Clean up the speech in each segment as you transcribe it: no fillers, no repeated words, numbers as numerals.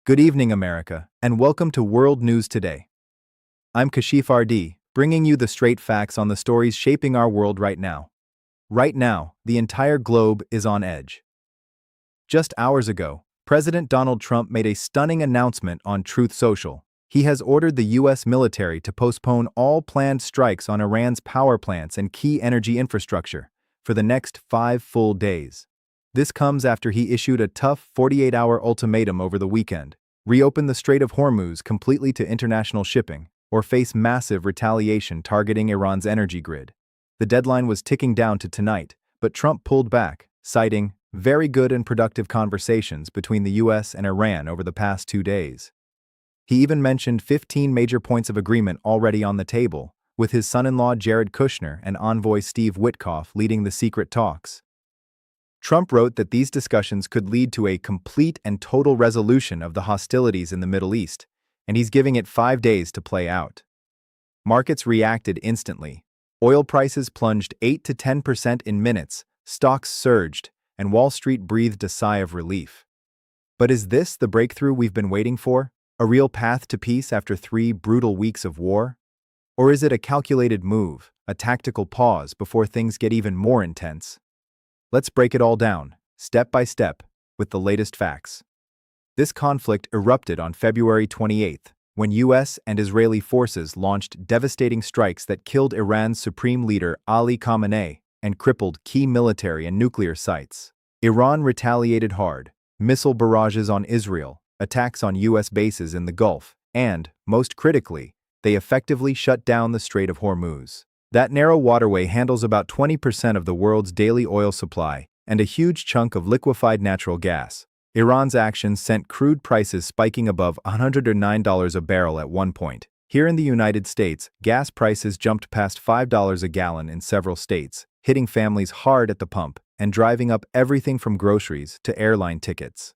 Good evening, America, and welcome to World News Today. I'm Kashif RD, bringing you the straight facts on the stories shaping our world right now. Right now, the entire globe is on edge. Just hours ago, President Donald Trump made a stunning announcement on Truth Social. He has ordered the U.S. military to postpone all planned strikes on Iran's power plants and key energy infrastructure for the next 5 full days. This comes after he issued a tough 48-hour ultimatum over the weekend: reopen the Strait of Hormuz completely to international shipping, or face massive retaliation targeting Iran's energy grid. The deadline was ticking down to tonight, but Trump pulled back, citing very good and productive conversations between the U.S. and Iran over the past 2 days. He even mentioned 15 major points of agreement already on the table, with his son-in-law Jared Kushner and envoy Steve Witkoff leading the secret talks. Trump wrote that these discussions could lead to a complete and total resolution of the hostilities in the Middle East, and he's giving it 5 days to play out. Markets reacted instantly. Oil prices plunged 8 to 10% in minutes, stocks surged, and Wall Street breathed a sigh of relief. But is this the breakthrough we've been waiting for? A real path to peace after 3 brutal weeks of war? Or is it a calculated move, a tactical pause before things get even more intense? Let's break it all down, step by step, with the latest facts. This conflict erupted on February 28th, when U.S. and Israeli forces launched devastating strikes that killed Iran's supreme leader Ali Khamenei and crippled key military and nuclear sites. Iran retaliated hard: missile barrages on Israel, attacks on U.S. bases in the Gulf, and, most critically, they effectively shut down the Strait of Hormuz. That narrow waterway handles about 20% of the world's daily oil supply and a huge chunk of liquefied natural gas. Iran's actions sent crude prices spiking above $109 a barrel at one point. Here in the United States, gas prices jumped past $5 a gallon in several states, hitting families hard at the pump and driving up everything from groceries to airline tickets.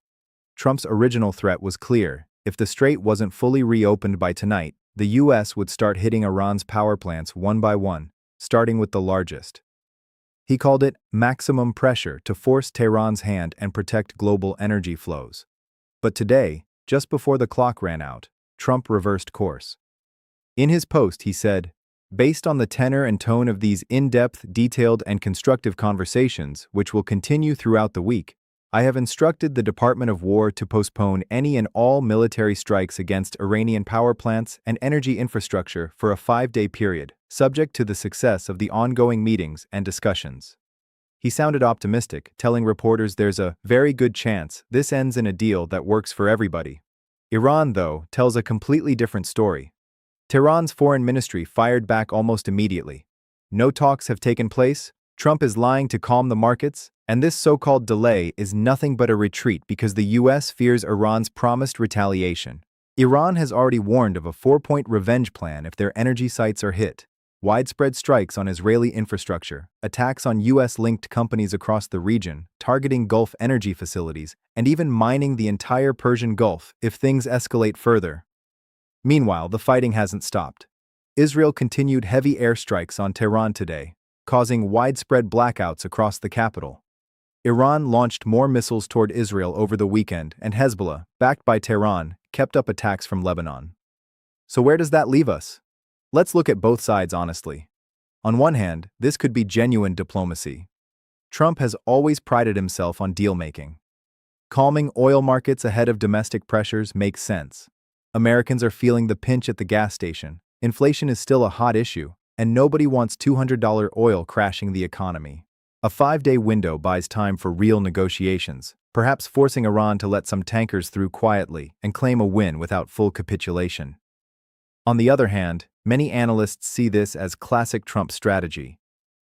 Trump's original threat was clear: if the strait wasn't fully reopened by tonight, the U.S. would start hitting Iran's power plants one by one, starting with the largest. He called it maximum pressure to force Tehran's hand and protect global energy flows. But today, just before the clock ran out, Trump reversed course. In his post, he said, "Based on the tenor and tone of these in-depth, detailed, and constructive conversations, which will continue throughout the week, I have instructed the Department of War to postpone any and all military strikes against Iranian power plants and energy infrastructure for a 5-day period, subject to the success of the ongoing meetings and discussions." He sounded optimistic, telling reporters there's a very good chance this ends in a deal that works for everybody. Iran, though, tells a completely different story. Tehran's foreign ministry fired back almost immediately. No talks have taken place, Trump is lying to calm the markets, and this so-called delay is nothing but a retreat because the U.S. fears Iran's promised retaliation. Iran has already warned of a 4-point revenge plan if their energy sites are hit: widespread strikes on Israeli infrastructure, attacks on U.S.-linked companies across the region, targeting Gulf energy facilities, and even mining the entire Persian Gulf if things escalate further. Meanwhile, the fighting hasn't stopped. Israel continued heavy airstrikes on Tehran today, causing widespread blackouts across the capital. Iran launched more missiles toward Israel over the weekend, and Hezbollah, backed by Tehran, kept up attacks from Lebanon. So where does that leave us? Let's look at both sides honestly. On one hand, this could be genuine diplomacy. Trump has always prided himself on deal-making. Calming oil markets ahead of domestic pressures makes sense. Americans are feeling the pinch at the gas station. Inflation is still a hot issue, and nobody wants $200 oil crashing the economy. A 5-day window buys time for real negotiations, perhaps forcing Iran to let some tankers through quietly and claim a win without full capitulation. On the other hand, many analysts see this as classic Trump strategy: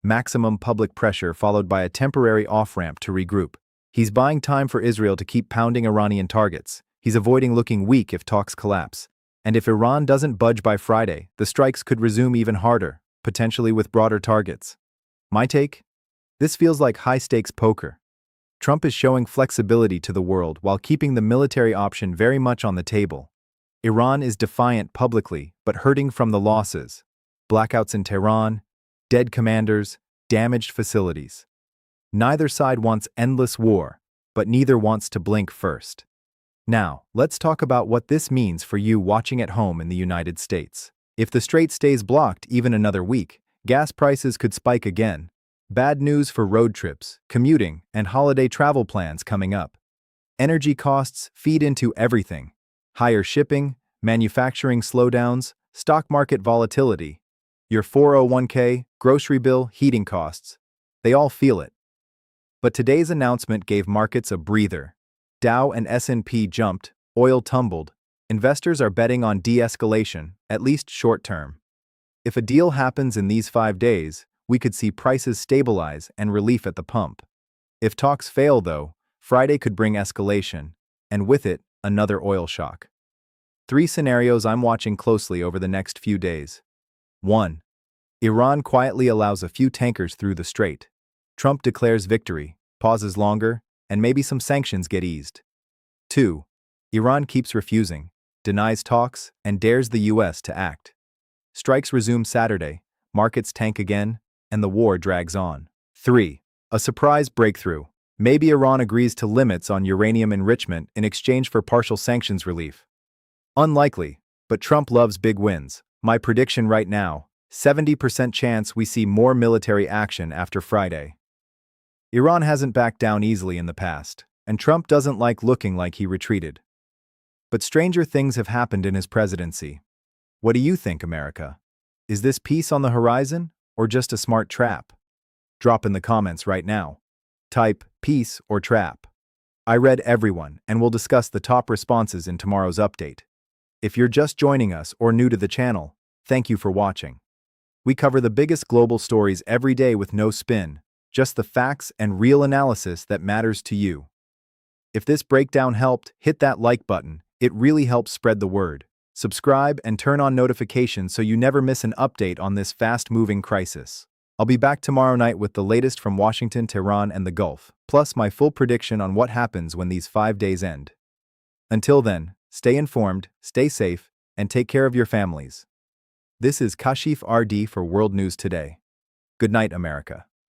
maximum public pressure followed by a temporary off-ramp to regroup. He's buying time for Israel to keep pounding Iranian targets. He's avoiding looking weak if talks collapse. And if Iran doesn't budge by Friday, the strikes could resume even harder, potentially with broader targets. My take? This feels like high-stakes poker. Trump is showing flexibility to the world while keeping the military option very much on the table. Iran is defiant publicly, but hurting from the losses: blackouts in Tehran, dead commanders, damaged facilities. Neither side wants endless war, but neither wants to blink first. Now, let's talk about what this means for you watching at home in the United States. If the strait stays blocked even another week, gas prices could spike again. Bad news for road trips, commuting, and holiday travel plans coming up. Energy costs feed into everything. Higher shipping, manufacturing slowdowns, stock market volatility. Your 401k, grocery bill, heating costs. They all feel it. But today's announcement gave markets a breather. Dow and S&P jumped, oil tumbled. Investors are betting on de-escalation, at least short-term. If a deal happens in these 5 days, we could see prices stabilize and relief at the pump. If talks fail, though, Friday could bring escalation, and with it, another oil shock. 3 scenarios I'm watching closely over the next few days. 1. Iran quietly allows a few tankers through the strait. Trump declares victory, pauses longer, and maybe some sanctions get eased. 2. Iran keeps refusing, denies talks, and dares the US to act. Strikes resume Saturday, markets tank again, and the war drags on. 3. A surprise breakthrough. Maybe Iran agrees to limits on uranium enrichment in exchange for partial sanctions relief. Unlikely, but Trump loves big wins. My prediction right now, 70% chance we see more military action after Friday. Iran hasn't backed down easily in the past, and Trump doesn't like looking like he retreated. But stranger things have happened in his presidency. What do you think, America? Is this peace on the horizon, or just a smart trap? Drop in the comments right now. Type peace or trap. I read everyone, and we'll discuss the top responses in tomorrow's update. If you're just joining us or new to the channel, thank you for watching. We cover the biggest global stories every day with no spin, just the facts and real analysis that matters to you. If this breakdown helped, hit that like button. It really helps spread the word. Subscribe and turn on notifications so you never miss an update on this fast-moving crisis. I'll be back tomorrow night with the latest from Washington, Tehran, and the Gulf, plus my full prediction on what happens when these 5 days end. Until then, stay informed, stay safe, and take care of your families. This is Kashif RD for World News Today. Good night, America.